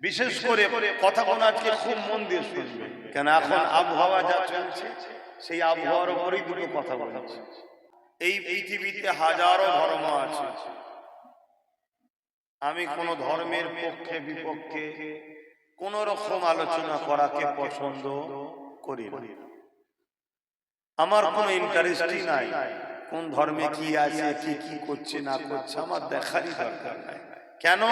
বিশেষ করে কথাগুলো আজকে খুব মন দিয়ে শুনবে, কেন এখন আবহাওয়া যা চলছে সেই আবহাওয়ার উপরেই দুটো কথা বলছে। এই পৃথিবীতে হাজারো ধর্ম আছে, আমি কোন ধর্মের পক্ষে বিপক্ষে কোন রকম আলোচনা করাকে পছন্দ করি না। আমার কোনো ইন্টারেস্টই নাই কোন ধর্মে কি আছে, কি কি করছে না করছে, আমার দেখারই দরকার নাই। কেন?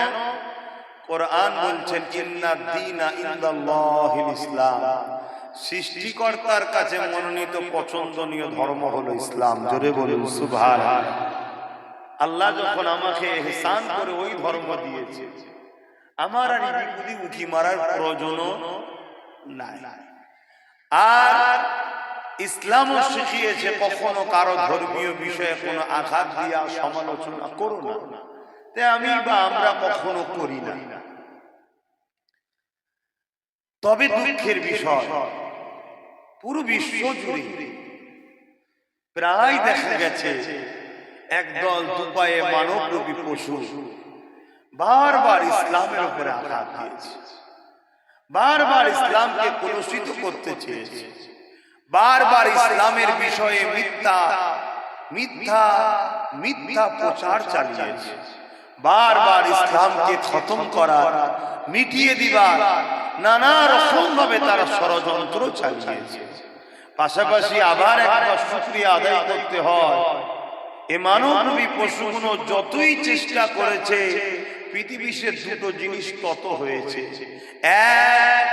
কোরআন বলছেন ইন্নাদ দীনা ইনদাল্লাহিল ইসলাম, সৃষ্টিকর্তার কাছে মনোনীত পছন্দনীয় ধর্ম হলো ইসলাম। জোরে বলুন সুবহানাল্লাহ। আল্লাহ যখন আমাকে ইহসান করে ওই ধর্ম দিয়েছে, আমার আর বিপদে উঁকি মারার প্রয়োজন নাই। আর ইসলামও শিখিয়েছে কখনো কারো ধর্মীয় বিষয়ে কোনো আঘাত দিয়া সমালোচনা করো না, তাই আমি বা আমরা কখনো করি না। তবে দুঃখের বিষয়, পুরো বিশ্ব জুড়ে প্রায় দেখা গেছে একদল দুপায়ে মানবরূপী পশু বারবার ইসলামের উপরে আঘাত দিয়েছে, বারবার ইসলামকে কলুষিত করতে চেয়েছে, বারবার ইসলামের বিষয়ে মিথ্যা মিথ্যা মিথ্যা প্রচার চালিয়েছে, বারবার ইসলামকে খতম করার, মিটিয়ে দিবার নানা রকম ভাবে তারা ষড়যন্ত্র চালিয়েছে। পাশাপাশি আবার একবার শুকরিয়া আদায় করতে হয়, এ মানবরূপী পশুগুলো যতই চেষ্টা করেছে পৃথিবীতে দুটো জিনিস তত হয়েছে। এক,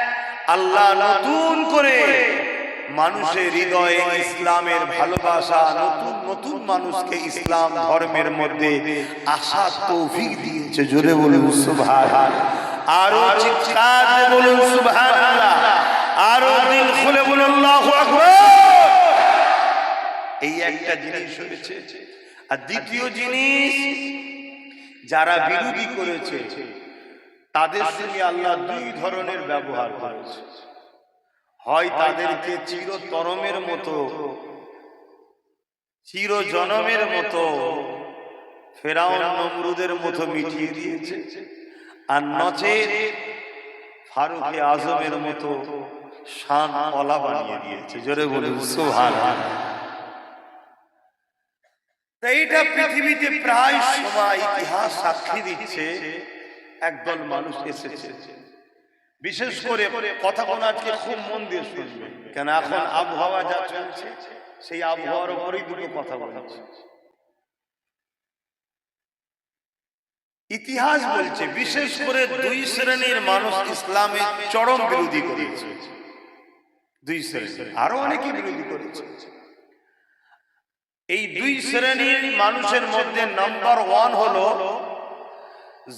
আল্লাহ নতুন করে মানুষের হৃদয়ে ইসলামের ভালোবাসা, নতুন নতুন মানুষকে ইসলাম ধর্মের মধ্যে আসার তৌফিক দিয়েছে। জোরে বলুন সুবহানাল্লাহ। আরো চিৎকার দিয়ে বলুন সুবহানাল্লাহ, আরো দিল খুলে বলুন আল্লাহু আকবার। এই একটা জিনিস হয়েছে। আর দ্বিতীয় জিনিস, যারা বিরোধী করেছে তাদের সঙ্গে আল্লাহ দুই ধরনের ব্যবহার করেছে। হয় তাদেরকে চিরতরমের মতো, চিরজনমের মতো, ফেরাউন নমরুদের মতো মিটিয়ে দিয়েছে, আর নচেত ফারুক আজমের মতো শান ওয়ালা বানিয়ে দিয়েছে। জোরে বলুন সুবহানাল্লাহ। এইটা পৃথিবীতে প্রায় সময় ইতিহাস সাক্ষী দিচ্ছে একদল মানুষ এসেছে। বিশেষ করে কথাগুলো আজকে খুব মন দিয়ে শুনবে, কেন এখন আবহাওয়া যা চলছে সেই আবহাওয়ার উপরেই দুটো কথা বলছে। ইতিহাস বলছে বিশেষ করে দুই শ্রেণীর মানুষ ইসলামের চরম বিরোধী করেছে। দুই শ্রেণী, আরো অনেকে বিরোধী করেছে। এই দুই শ্রেণীর মানুষের মধ্যে নাম্বার 1 হলো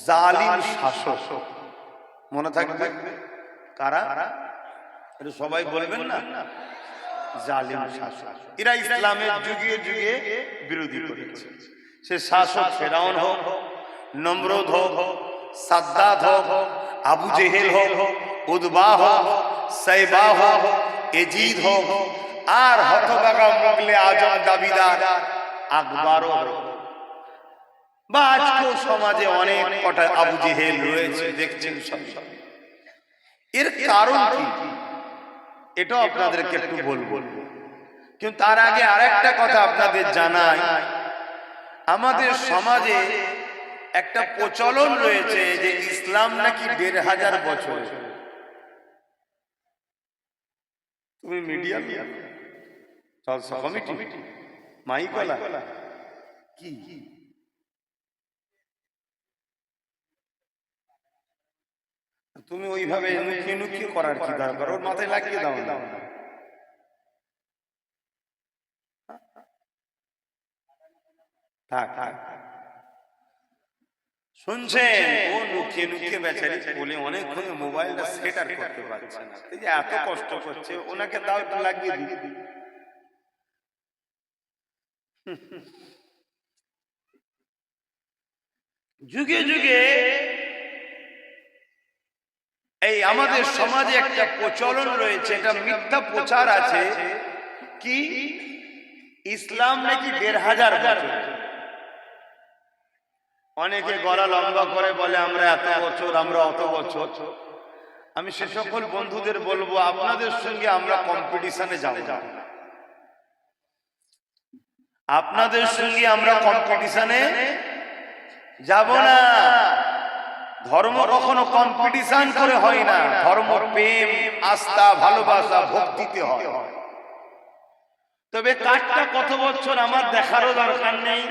জালিম শাসক। মনে থাকবে কারা? এটা সবাই বলবেন না? জালিম শাসক। এরা ইসলামের যুগে যুগে বিরোধী করেছে। সে শাসক ফেরাউন হোক, নমরুদ হোক, সাদ্দাত হোক, আবু জেহেল হোক, উদবা হোক, সাইবা হোক, এজিদ হোক, আর হতভাগা মুগলে আজম দাবিদার আকবরও হোক, বা আজকেও সমাজে অনেক কটা আবু জেহেল রয়েছে, দেখছেন সব। এর কারণ কি এটাও আপনাদেরকে একটু বলবো, কিন্তু তার আগে আরেকটা কথা আপনাদের জানাই। আমাদের সমাজে একটা প্রচলন রয়েছে যে ইসলাম নাকি 1500 বছর। তুমি মিডিয়া কমিটি মাইকলা কি তুমি ওইভাবে নুকি করার কি দরকার? ওর মাথায় লাগিয়ে দাও না। থাক থাক, শুনছেন? ও নুকিয়ে নুকিয়ে বেচারি বলে অনেকক্ষণ মোবাইলটা সেট আর করতে পারছে না, এই যে এত কষ্ট করছে, ওনাকে দাও একটু লাগিয়ে দিই। যুগে যুগে এই আমাদের সমাজে একটা প্রচলন রয়েছে, এটা মিথ্যা প্রচার আছে কি ইসলাম নাকি 1500 বছর। অনেকে গলা লম্বা করে বলে আমরা এত বছর, আমরা অত বছর। আমি সে সকল বন্ধুদের বলবো আপনাদের সঙ্গে আমরা কম্পিটিশনে যাব না, আপনাদের সঙ্গে আমরা কম্পিটিশনে যাব না। ধর্ম কখনো কম্পিটিশন করে হয় না, ধর্ম প্রেম, আস্থা, ভালোবাসা, ভক্তিতে হয়। তবে কাজটা কত বছর আমার দেখারও দরকার নেই,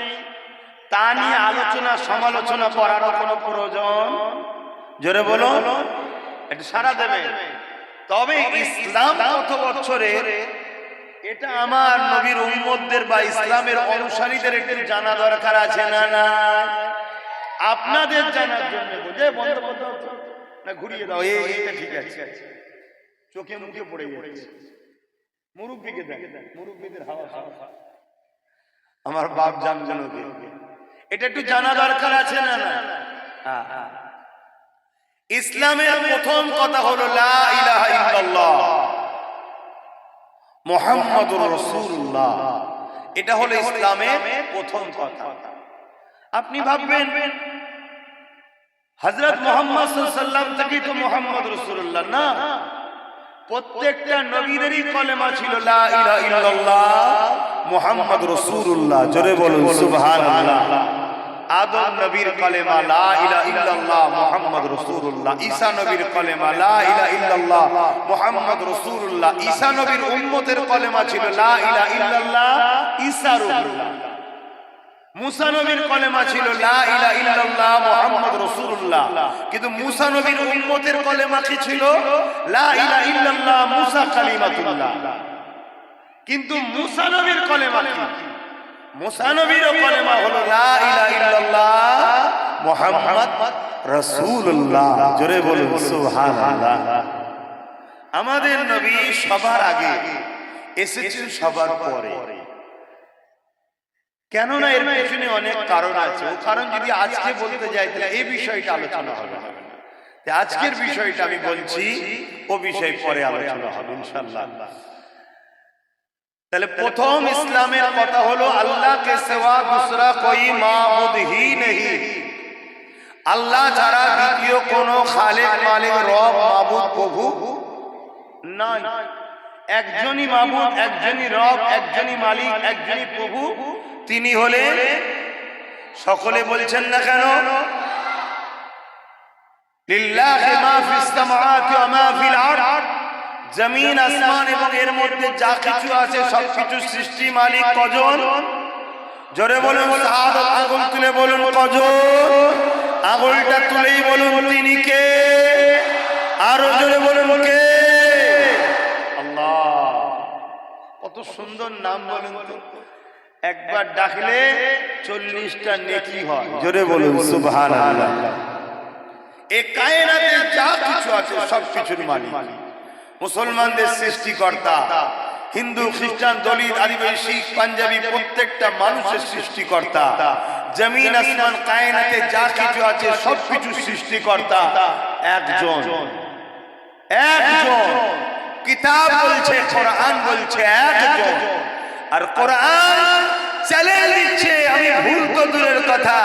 তা নিয়ে আলোচনা সমালোচনা করারও কোনো প্রয়োজন, জোরে বলো একটু সারা দেবে। তবে ইসলাম কত বছরের এটা আমার নবীর উম্মতদের বা ইসলামের অনুসারীদের একটু জানা দরকার আছে না? না, আপনাদের জানার জন্য বুঝে বন্ধ বন্ধ না ঘুরিয়ে দাও, এইটা ঠিক আছে, চোখে মুখে পড়ে যাচ্ছে। মুরব্বীকে দেখ, মুরব্বীদের হাওয়া খাওয়া আমার বাপ জান জানবে, এটা একটু জানা দরকার আছে না? না, ইসলামের প্রথম কথা হলো লা ইলাহা ইল্লাল্লাহ মুহাম্মাদুর রাসূলুল্লাহ, এটা হলো ইসলামের প্রথম কথা। আপনি ভাববেন হযরত মুহাম্মদ সাল্লাল্লাহু আলাইহি ওয়াসাল্লাম থেকে তো মুহাম্মদ রাসূলুল্লাহ না, প্রত্যেকটা নবীদেরই কলেমা ছিল লা ইলাহা ইল্লাল্লাহ মুহাম্মদ রাসূলুল্লাহ, জোরে বলুন সুবহানাল্লাহ। আদম নবীর কলেমা লা ইলাহা ইল্লাল্লাহ মুহাম্মদ রাসূলুল্লাহ, ঈসা নবীর কলেমা লা ইলাহা ইল্লাল্লাহ মুহাম্মদ রাসূলুল্লাহ, ঈসা নবীর উম্মতের কলেমা ছিল লা ইলাহা ইল্লাল্লাহ ঈসা রাসূলুল্লাহ, মুসা নবীর কলেমা ছিল লা ইলাহা ইল্লাল্লাহ মুহাম্মদ রাসূলুল্লাহ। কিন্তু মুসা নবীর উম্মতের কলেমা কি ছিল? লা ইলাহা ইল্লাল্লাহ মুসা কালিমাতুল্লাহ। কিন্তু মুসা নবীর কলেমা কি? মুসা নবীর কলেমা হলো লা ইলাহা ইল্লাল্লাহ মুহাম্মদ রাসূলুল্লাহ, জোরে বলুন সুবহানাল্লাহ। আমাদের নবী সবার আগে এসেছেন সবার পরে, কেননা এর পেছনে অনেক কারণ আছে। ও কারণ যদি আজকে বলতে যাই তাহলে এই বিষয়টা আলোচনা হবে না, আজকের বিষয়টা আমি বলছি, ও বিষয় পরে আলোচনা হবে ইনশাআল্লাহ। তাহলে প্রথম ইসলামের কথা হলো আল্লাহ কে সিওয়া दूसरा कोई माबूद ही नहीं, আল্লাহ ছাড়া দ্বিতীয় কোনো খালেক, মালিক, রব, মাবুদ, প্রভু নাই। একজনই মাবুদ, একজনই রব, একজনই মালিক, একজনই প্রভু, তিনি হলেন, সকলে বলছেন না কেন? লিল্লাহি মা ফিস সামাওয়াতি ওয়া মা ফিল আরদ, জমিন আসমান এবং এর মধ্যে যা কিছু আছে সবকিছু সৃষ্টি মালিক কজন? জোরে বলুন শাহাদাত, আঙ্গুল তুলে বলুন কজন? আঙ্গুলটা তুলেই বলুন তিনি কে? আরো জোরে বলুন কে? আল্লাহ। কত সুন্দর নাম বলুন তো, একবার ডাকলে 40টা নেকি হয়, জোরে বলুন সুবহানাল্লাহ। এই কায়নাতে যা কিছু আছে সবকিছুর মালিক, মুসলমানদের সৃষ্টিকর্তা, হিন্দু, খ্রিস্টান, দলিত, আদিবাসী, শিখ, পাঞ্জাবি প্রত্যেকটা মানুষের সৃষ্টিকর্তা, জমিন আসমান কায়নাতে যা কিছু আছে সবকিছু সৃষ্টিকর্তা একজন, একজন। কিতাব বলছে, কোরআন বলছে একজন, আর কোরআন চ্যালেঞ্জ দিচ্ছে, আমি ভুল তো দূরের কথা,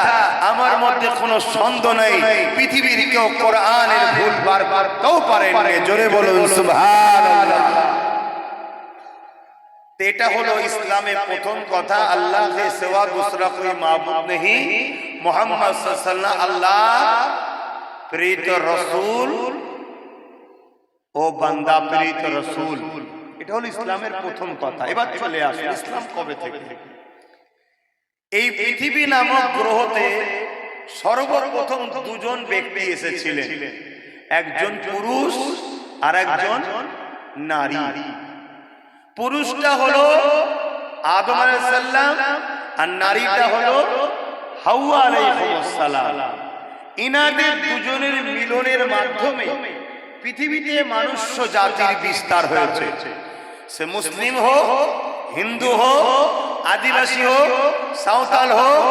আমার মধ্যে কোনো সন্দেহ নেই পৃথিবীর কেউ কোরআনের ভুল বারবার কেউ পারেন না, জোরে বলুন সুবহানাল্লাহ। এটা হলো ইসলামের প্রথম কথা, আল্লাহ কে সিওয়া दूसरा कोई माबूद नहीं, মুহাম্মদ সাল্লাল্লাহু আলাইহি ওয়াসাল্লাম আল্লাহ প্রেরিত রাসূল ও বান্দা, প্রেরিত রাসূল। এটা হলো ইসলামের প্রথম কথা। এবার চলে আসুন ইসলাম কবে থেকে। এই পৃথিবী নামক গ্রহতে সর্বপ্রথম দুজন ব্যক্তি এসেছিলেন, একজন পুরুষ আর একজন নারী। পুরুষটা হলো আদম আলাইহিস সালাম আর নারীটা হলো হাওয়া আলাইহিস সালাম। ইনাদের দুজনের মিলনের মাধ্যমে পৃথিবীতে মনুষ্য জাতির বিস্তার হয়েছে। সে মুসলিম হোক, হিন্দু হোক, আদিবাসী হোক, সাঁওতাল হোক,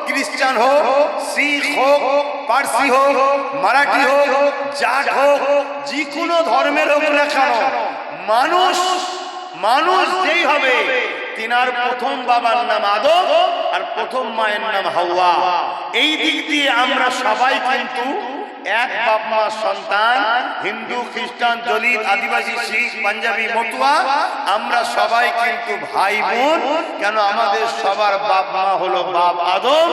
খ্রিস্টান হোক, শিখ হোক, পারসি হোক, মারাঠি হোক, জাট হোক, যে কোনো ধর্মের হোক না কেন, মানুষ মানুষ যেই হবে তিনার প্রথম বাবার নাম আদম আর প্রথম মায়ের নাম হাওয়া। এই দিক দিয়ে আমরা সবাই কিন্তু এক বাপ মা সন্তান, হিন্দু খ্রিস্টান দলিত আদিবাসী শিখ পাঞ্জাবি মতুয়া, আমরা সবাই কিন্তু ভাই বোন। কেন? আমাদের সবার বাপ মা হলো বাপ আদম,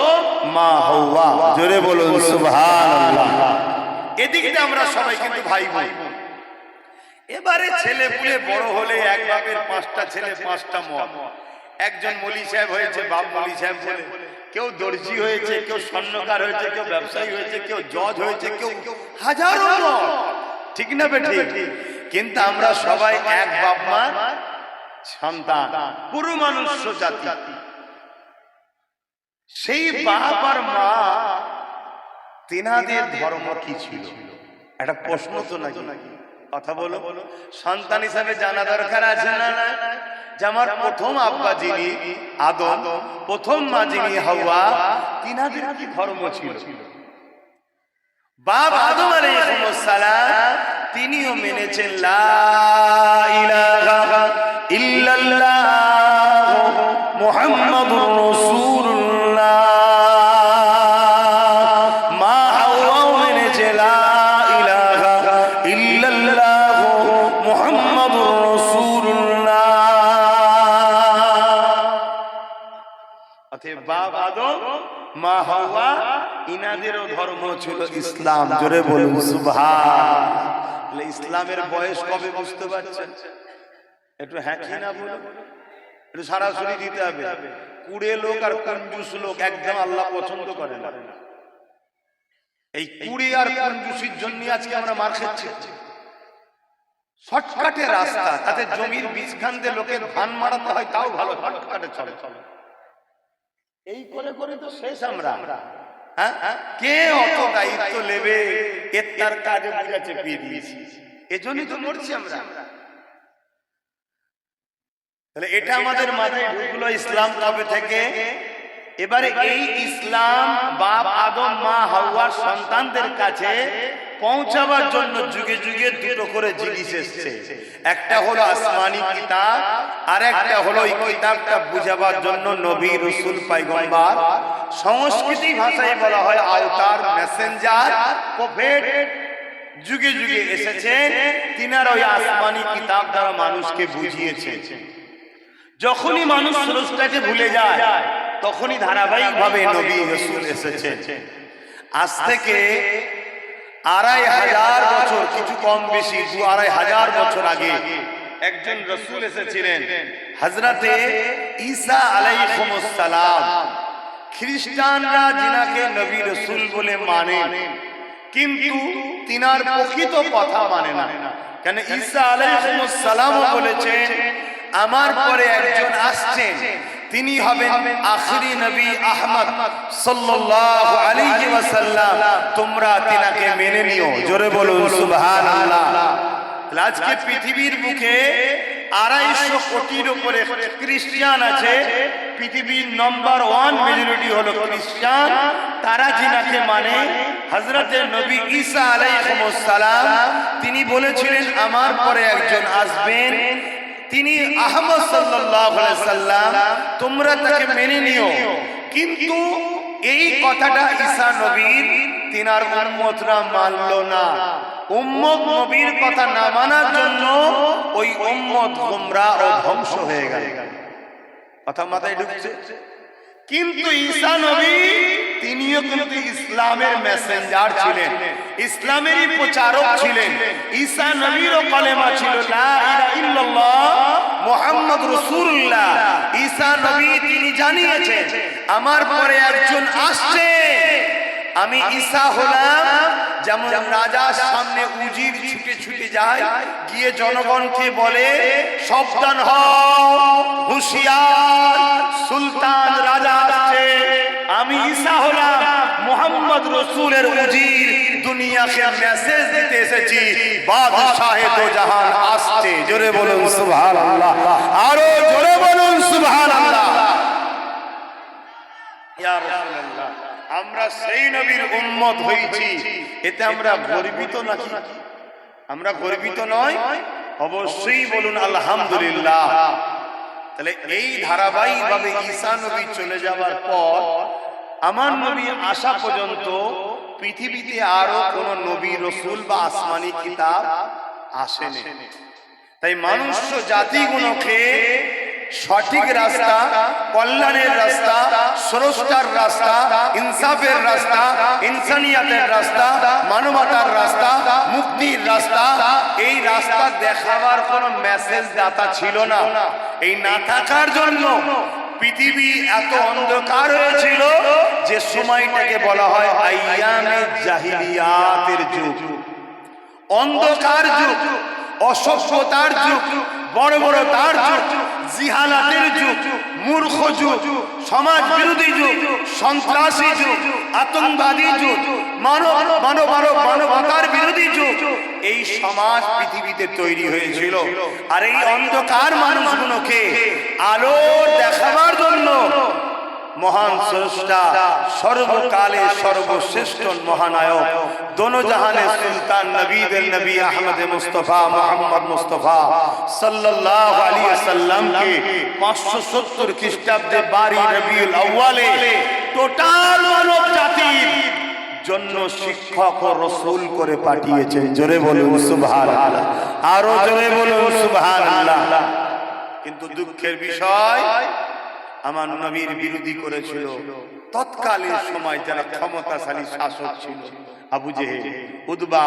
মা হাওয়া। জোরে বলুন সুবহানাল্লাহ। এদিকে আমরা সবাই কিন্তু ভাই বোন। এবারে ছেলে পুলে বড় হলে এক বাপের 5টা ছেলে 5টা মত। একজন মলি সাহেব হয়েছে, বাপ মলি সাহেব বলে, কেউ দর্জি হয়েছে, কেউ স্বর্ণকার হয়েছে, কেউ ব্যবসায়ী হয়েছে, কেউ জজ হয়েছে, কেউ হাজারো মত। ঠিক না বেঠিক? কিন্তু আমরা সবাই এক বাপ মার সন্তান, পুরো মানুষ্য জাতি। সেই বাপ আর মা তিনাদের ধর্ম কি ছিল? একটা প্রশ্ন তো নাকি? কথা বলো। সন্তান হিসাবে জানা দরকার আছে না? যে আমার প্রথম আব্বা যিনি আদম, প্রথম মা যিনি হাওয়া, তিনাদের কি ধর্ম ছিল? বাপ আদম আলাইহিস সালাম তিনিও মেনেছেন লা ইলাহা ইল্লাল্লাহ মুহাম্মাদুর রাসূলুল্লাহ। মা হাওয়া মেনেছে লা ইলাহা ইল্লাল্লাহ মুহাম্মাদুর রাসূলুল্লাহ। অতএব বাপ আদম, মা হাওয়া, ইনাদেরও ধর্ম ছিল ইসলাম। জোরে বলুন সুবহানাল্লাহ। ইসলামের বয়স কবে বুঝতে পারছেন? একটু হ্যাঁ কি না বলুন, একটু সরাসরি দিতে হবে। কুড়ে লোক আর কঞ্জুস লোক একদম আল্লাহ পছন্দ করে না। এই কুড়ে আর কঞ্জুসির জন্য আজকে আমরা মার খাচ্ছি। শর্টকাটে রাস্তা, তাতে জমির বীজখান দিয়ে লোকের ধান মারাতে হয়, তাও ভালো শর্টকাটে চলে। এই করে করে তো শেষ আমরা। কে অত দায়িত্ব নেবে? এর তার কাজে বুঝা চেপিয়ে দিয়েছি, এজন্যই তো মরছি আমরা। তাহলে এটা আমাদের মাথায় ঢুকলো ইসলাম কবে থেকে? এবারে এই ইসলাম বাপ আদম মা হাওয়ার সন্তানদের কাছে পৌঁছাবার জন্য যুগে যুগে দুটো করে জিনিস এসছে। একটা হলো আসমানি কিতাব, আর একটা হলো এই কিতাবটা বুঝাবার জন্য নবী রাসূল পয়গম্বর, সংস্কৃতি ভাষায় বলা হয় আওতার, মেসেঞ্জার, প্রফেট। যুগে যুগে এসেছে, তিনারা ওই আসমানি কিতাব দ্বারা মানুষকে বুঝিয়েছে। যখনই মানুষ স্রষ্টাকে ভুলে যায়, তখনই ধারাবাহিকভাবে নবী রাসূল এসেছে। আজ থেকে 2500 বছর, কিছু কম বেশি 2500 বছর আগে একজন রাসূল এসেছিলেন, হযরতে ঈসা আলাইহিস সালাম। খ্রিস্টানরা যিনাকে নবী রাসূল বলে মানে, কিন্তু তিনার প্রকৃত কথা মানে না। কেন? ঈসা আলাইহিস সালাম বলেছেন আমার পরে একজন আসছেন, তিনি হবেন আখিরি নবী আহমদ সাল্লাল্লাহু আলাইহি ওয়াসাল্লাম, তোমরা তিনাকে মেনে নিও। জোরে বলুন সুবহানাল্লাহ। আজকে পৃথিবীর বুকে 250 কোটির উপরে খ্রিস্টান আছে। পৃথিবীর নম্বর 1 মেজরিটি হলো খ্রিস্টান। তারা যিনাকে মানে হযরতে নবী ঈসা আলাইহিস সালাম, তিনি বলেছিলেন আমার পরে একজন আসবেন, তিনি আহমদ সাল্লাল্লাহু আলাইহি সাল্লাম, তোমরা তাকে মেনে নিও। কিন্তু এই কথাটা ঈসা নবীর তিনার উম্মতরা মানল না। উম্মত নবীর কথা না মানার জন্য ওই উম্মত গোমরাহ ও ধ্বংস হয়ে গেল। কথা মাথায় ঢুকছে? কিন্তু ঈসা নবী তিনিও কিন্তু ইসলামের মেসেঞ্জার ছিলেন, ইসলামেরই প্রচারক ছিলেন। ঈসা নবীরও কলেমা ছিল লা ইলাহা ইল্লাল্লাহ মুহাম্মাদুর রাসূলুল্লাহ। ঈসা নবী তিনি জানিয়েছেন আমার পরে একজন আসছে, আমি ঈসা হলাম। যেমন রাজার সামনে উজির ছুটে ছুটে যায়, গিয়ে জনগণকে বলে সাবধান হও, হুঁশিয়ার, সুলতান রাজা আসছে। আমি ঈসা হলাম মুহাম্মদ রাসূলের উজির, দুনিয়াকে মেসেজ দিতে এসেছি, বাদশাহে দো জাহান আসছে। জোরে বলুন সুবহানাল্লাহ, আরো জোরে বলুন সুবহানাল্লাহ। ইয়া রাসূলুল্লাহ, আমরা সেই নবীর উম্মত হয়েছি, এতে আমরা গর্বিত নাকি? আমরা গর্বিত নয়? অবশ্যই বলুন আলহামদুলিল্লাহ। তাহলে এই ধারাবাহিকভাবে ঈসা নবী চলে যাওয়ার পর আমার নবী আসা পর্যন্ত পৃথিবীতে আরো কোন নবী রসুল বা আসমানি কিতাব আসেনি। তাই মানুষ জাতিগুলোকে সঠিক রাস্তা, কল্যাণের রাস্তা, স্রষ্টার রাস্তা, ইনসাফের রাস্তা, ইনসানিয়াতের রাস্তা, মানবতার রাস্তা, মুক্তির রাস্তা, এই রাস্তা দেখাবার কোন মেসেজ দাতা ছিল না। এই না থাকার জন্য পৃথিবী এত অন্ধকার হয়েছিল যে সময়টাকে বলা হয় আইয়ামে জাহিলিয়াতের যুগ, অন্ধকার যুগ, অসভ্যতার যুগ, বড় বড় তার যুগ, জিহালাতের যুগ, মূর্খ যুগ, সমাজ বিরোধী যুগ, সন্ত্রাসী যুগ, আতঙ্কবাদী যুগ, মানবতার বিরোধী যুগ। এই সমাজ পৃথিবীতে তৈরি হয়েছিল। আর এই অন্ধকার মানুষগুলোকে আলো দেখাবার জন্য মহান স্রষ্টা, সর্বকালে সর্বশ্রেষ্ঠ মহানায়ক, দোনো জাহানের সুলতান, নবীদের নবী আহমদ মুস্তফা মুহাম্মদ মুস্তফা সাল্লাল্লাহু আলাইহি ওয়াসাল্লামকে 570 খ্রিস্টাব্দে 12 রবিউল আউয়ালে টোটাল মানব জাতির জন্য শিক্ষক ও রসুল করে পাঠিয়েছেন। জোরে বলুন সুবহানাল্লাহ, আরো জোরে বলুন সুবহানাল্লাহ। কিন্তু দুঃখের বিষয়, আমার নবীর বিরোধী করেছিল তৎকালীন সময় যারা ক্ষমতাশালী শাসক ছিল, আবু জেহেল, উতবা,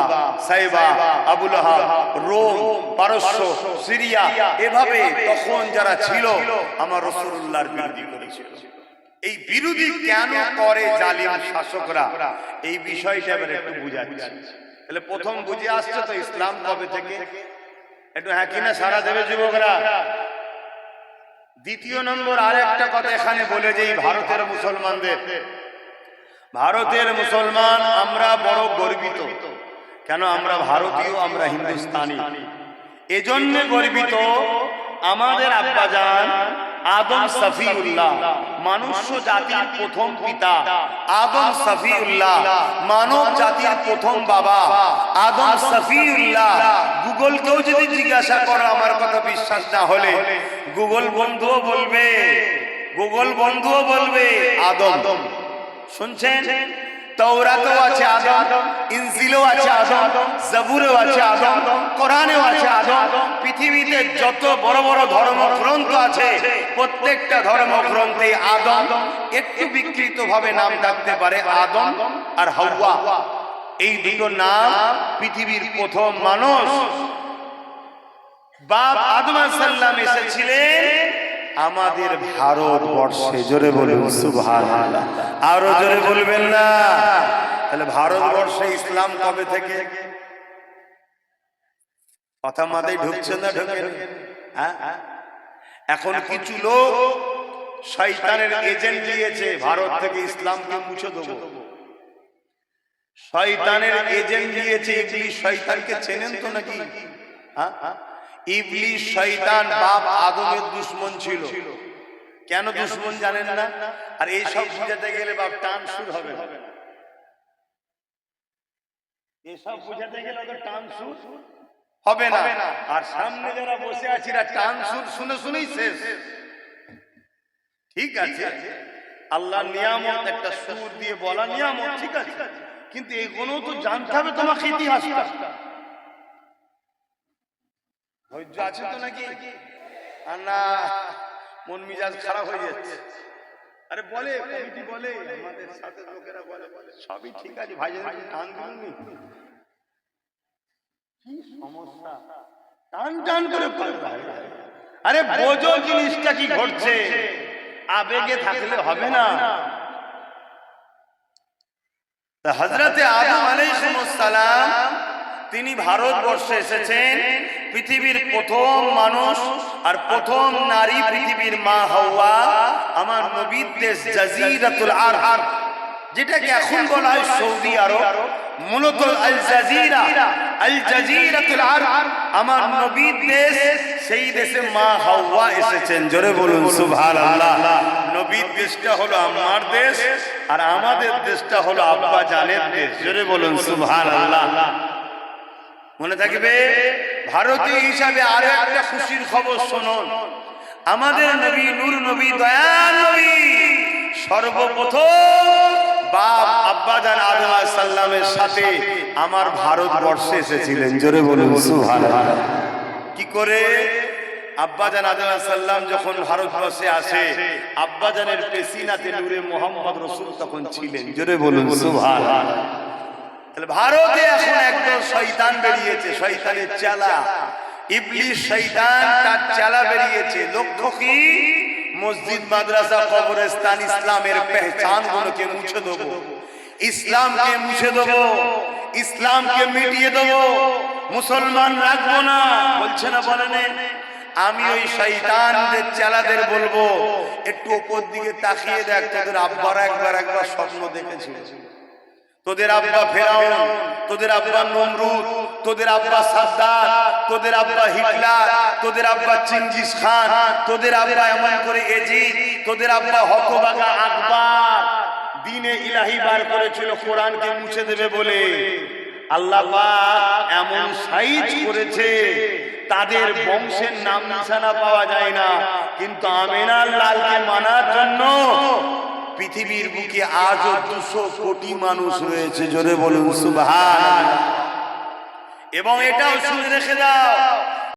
সাইবা, আবু লাহাব, রোম, পারস্য, সিরিয়া, এভাবে তখন যারা ছিল আমার রাসূলুল্লাহর বিরোধী করেছিল। এই বিরোধী কেন করে জালিম শাসকরা, এই বিষয়টা এবার একটু বুঝাচ্ছি। তাহলে প্রথম বুঝে আসছে তো ইসলাম কবে থেকে, একটু হ্যাঁ কিনা সারা দেবে যুবকরা। দ্বিতীয় নম্বর আরেকটা কথা এখানে বলে যে ভারতের মুসলমানদের, ভারতের মুসলমান আমরা বড় গর্বিত। কেন আমরা ভারতীয়, আমরা হিন্দুস্তানি, এজন্য গর্বিত। আমাদের আব্বাজান আদম সফিউল্লাহ, মানুষ জাতির প্রথম পিতা আদম সফিউল্লাহ, মানব জাতির প্রথম বাবা আদম সফিউল্লাহ। গুগলকেও যদি জিজ্ঞাসা করো আমার কথা বিশ্বাস না হলে, গুগল বন্ধুও বলবে, গুগল বন্ধুও বলবে আদম। শুনছেন? তাওরাতেও আছে আদম, ইনজিলেও আছে আদম, জাবুরেও আছে আদম, কোরআনেও আছে আদম। পৃথিবীতে যত বড় বড় ধর্মগ্রন্থ আছে প্রত্যেকটা ধর্মগ্রন্থে আদম একটু বিকৃত ভাবে নাম থাকতে পারে, আদম আর হাওয়া, এই দুটো নাম পৃথিবীর প্রথম মানুষ বাপ আদম আলাইহিস সালাম এসেছিলেন আমাদের ভারতবর্ষে। জোরে বলুন সুবহানাল্লাহ, আরো জোরে বলবেন না? তাহলে ভারতবর্ষে ইসলাম কবে থেকে? কথা মাথায় ঢুকছে না ঢুকে? হ্যাঁ, এখন কিছু লোক শয়তানের এজেন্ট দিয়েছে ভারত থেকে ইসলামকে মুছে দেবো। শয়তানের এজেন্ট দিয়েছে ইবলিস। শয়তানকে চেনেন তো নাকি? হ্যাঁ, ইবলিস শয়তান বাপ আদমের দুশমন ছিল। কেন দুশমন জানেন না? আর এই সব বুঝাতে গেলে বাপ টান শুরু হবে না, এসব বুঝাতে গেলে ওদের টান শুরু হবে না। আর সামনে যারা বসে আছি টান সুর শুনে শুনেই শেষ। ঠিক আছে, আল্লাহ নিয়ামত একটা সুর দিয়ে বলা নিয়ামত, ঠিক আছে, কিন্তু এগুলো তো জানতে হবে তোমাকে ইতিহাসটা। ধৈর্য আছে তো নাকি? আর না মন মিজাজ খারাপ হয়ে যাচ্ছে। আরে বলে কমিটি বলে, আমাদের সাথে লোকেরা বলে সবই ঠিক আছে ভাই, টান দিননি কি সমস্যা, টান টান করে আরে বোঝো জিনিসটা কি ঘটছে, আবেগে থাকলে হবে না। হযরতে আদম আলাইহিস সালাম তিনি ভারতবর্ষে এসেছেন, পৃথিবীর প্রথম মানুষ আর প্রথম নারী পৃথিবীর মা হাওয়া। আমার নবীর দেশ জাজিরাতুল আরব, যেটাকে এখন বলা হয় সৌদি আরব, মূলত আল জাজিরা, আল জাজিরাতুল আরব আমার নবীর দেশ। সেই দেশে মা হাওয়া এসেছেন। জোরে বলুন সুবহানাল্লাহ। নবীর দেশটা হলো আমার দেশ আর আমাদের দেশটা হলো আব্বা জানের দেশ। জোরে বলুন সুবহানাল্লাহ। মনে থাকবে, ভারতীয় হিসাবে আরো একটা খুশির খবর শুনুন। আমাদের নবী, নূর নবী, দয়াল নবী সর্বপ্রথম বাপ আব্বাজান আদম আলাইহিস সালামের সাথে আমার ভারতবর্ষে এসেছিলেন। জোরে বলুন সুবহানাল্লাহ। কি করে? আব্বাজান আদম আলাইহিস সালাম যখন ভারতবর্ষে আসে, আব্বাজানের পেশিনাতে নূরে মুহাম্মদ রাসূল তখন ছিলেন। জোরে বলুন সুবহানাল্লাহ। তাহলে ভারতে এখন একদম শয়তান বেরিয়েছে, শয়তানের চেলা ইবলিস, শয়তান তার চেলা বেরিয়েছে। লক্ষ্য কি? মসজিদ, মাদ্রাসা, কবরস্থান, ইসলামের পেহচান গুলোকে মুছে দেবো, ইসলামকে মুছে দেবো, ইসলামকে মিটিয়ে দেবো, মুসলমান রাখবো না বলছে না, বলেন? আমি ওই শয়তানদের চেলাদের বলবো, একটু উপর দিকে তাকিয়ে দেখ, তোদের আব্বারা একবার স্বপ্ন দেখেছিল। তোদের আব্বা ফেরাউন, তোদের আব্বা নমরুদ, তোদের আব্বা সাদ্দাত, তোদের আব্বা হিটলার, তোদের আব্বা চেঙ্গিস খান, তোদের আব্বা এমন করে এজিদ, তোদের আব্বা হতভাগা আকবর দ্বীনে ইলাহি বার করেছিল কোরআনকে মুছে দেবে বলে। আল্লাহ পাক এমন সাইজ করেছে, তাদের বংশের নাম নিশানা পাওয়া যায় না, কিন্তু আমিনার লালকে মানার জন্য পৃথিবীর বুকে আজও 200 কোটি মানুষ রয়েছে। জোরে বলুন সুবহানাল্লাহ। এবং এটাও শুনে রেখে দাও,